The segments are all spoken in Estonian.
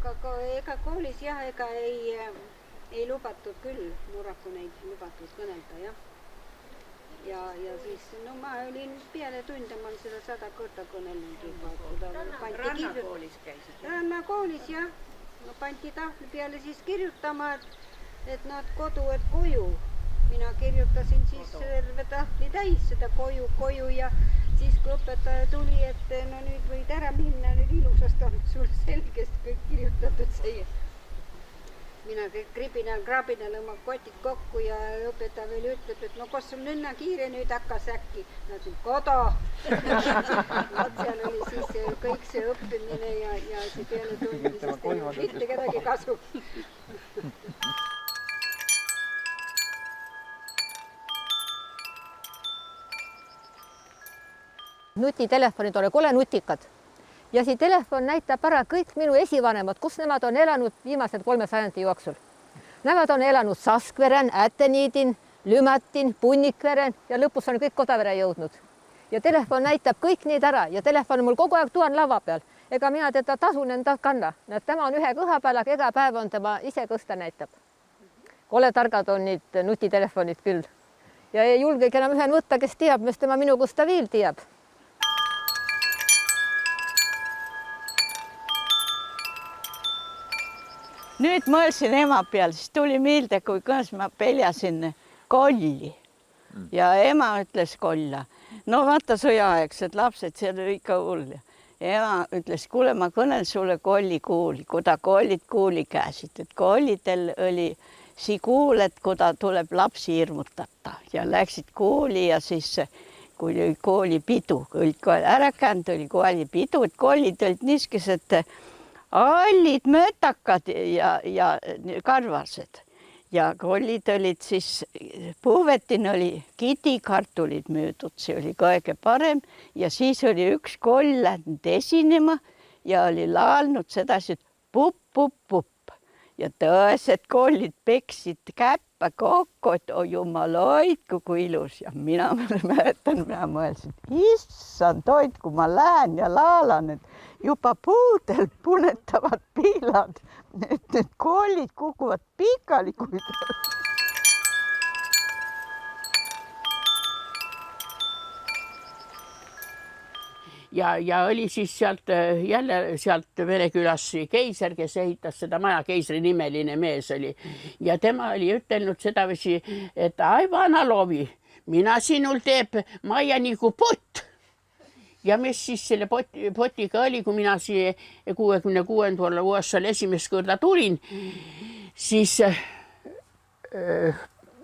aga ega koolis jah, ega ei lubatud küll, murraku neid lubatud kõnelda, jah. Ja siis, no ma olin peale tunde, ma olen seda 100 korda kõnelnud juba. Rannakoolis käisid? Rannakoolis, jah. No pandi tahvli peale siis kirjutama, et nad koju. Mina kirjutasin siis terve tahvli täis seda koju ja siis kui õpetaja tuli, et no nüüd võid ära minna, nüüd ilusasti on sul selgesti kõik kirjutatud see. Mina krabinal oma kotid kokku ja õpetaja veel ütleb, et no kas sul nõnna kiire nüüd hakkas äkki? Ma ütlen, kodu! Seal oli siis kõik see õppimine ja see peale tundmisest ei mitte kedagi kasu. Nutitelefonid on kole nutikad. Ja see telefon näitab ära kõik minu esivanemad, kus nemad on elanud viimased 3 sajandi jooksul. Nemad on elanud Saskveren, Äteniidin, Lümatin, Punnikveren ja lõpus on kõik Kodavere jõudnud. Ja telefon näitab kõik neid ära ja telefon mul kogu aeg tuan lava peal. Ega mina teda tasun enda kanna. Tema on ühe kõha peal, aga ega päev on tema ise kõsta näitab. Kole targad on need nutitelefonid küll. Ja ei julgegi enam ühen võtta, kes teab, mis tema minu kusta viil teab. Nüüd mõelsin ema peal, siis tuli meelde, kui kõnes ma peljasin kolli ja ema ütles kolla. No vaata sõjaaegsed lapsed, see oli ikka hull. Ema ütles, kuule, ma kõnen sulle kolli kuuli, kui ta kollid kuuli käisid. Et kollidel oli sii kuul, et kui ta tuleb lapsi hirmutata ja läksid kuuli ja siis kui oli koolipidu, kui ära käinud oli koolipidu, et kollid olid niiskused allid möötakad ja karvased ja kollid olid siis, puhvetin oli kitikartulid müüdud, see oli kõige parem ja siis oli üks koll läinud esinema ja oli laulnud sedasi, et pupp, pupp, pupp ja tõesed kollid peksid käppa kokku, et oh jumal hoidku, kui ilus ja mina mäletan, mina mõelsin, issand hoid, kui ma lähen ja laalan, et juba puudel punetavad piilad, et need koolid kukuvad pikali, kui ja oli siis sealt Verekülas keiser, kes ehitas seda maja, keisri nimeline mees oli. Ja tema oli ütelnud sedavisi, et ai vana lovi, mina sinul teeb maja nagu pott. Ja mis siis selle potiga oli, kui mina siia 66. aastal esimest korda tulin, siis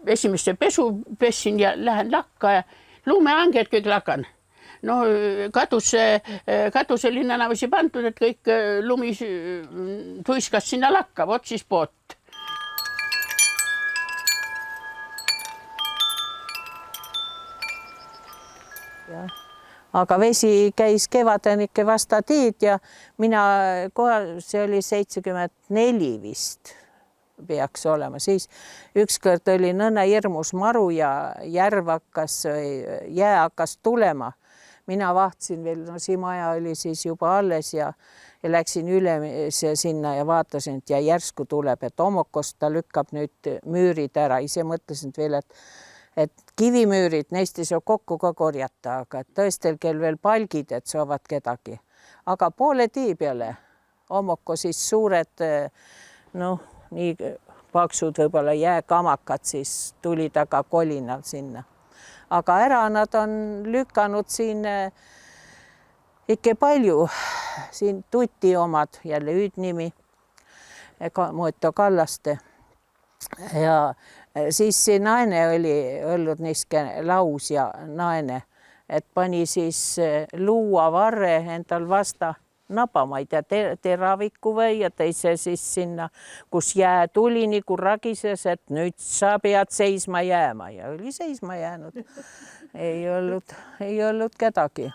esimeste pesu pessin ja lähen lakka ja lumeanged kõik lakan. No katus oli tänavasi pandud, et kõik lumi tuiskas sinna lakka, vot siis pott. Jah. Aga vesi käis kevadenikke vasta tiid ja mina kohal, see oli 74 vist peaks olema. Siis ükskord oli nõnda hirmus maru ja jää hakkas tulema. Mina vahtsin veel, no see maja oli siis juba alles ja läksin üle sinna ja vaatasin, et ja järsku tuleb, et Omokost ta lükkab nüüd müürid ära. Ise mõtlesin veel, et kivimüürid, neist ei saa kokku ka korjata, aga tõestel kel veel palgid, et saavad kedagi. Aga poole tii peale Omoko siis suured, noh, nii paksud võib-olla jääkamakad siis tuli taga kolinal sinna. Aga ära nad on lükanud siin ikka palju, siin Tuti omad, jälle hüüdnimi, Moeto Kallaste. Ja siis see naine oli olnud niiske laus ja naine, et pani siis luuavarre endal vasta napamaid ja teraviku või ja teise siis sinna, kus jää tuli nagu ragises, et nüüd sa pead seisma jääma ja oli seisma jäänud. Ei olnud kedagi.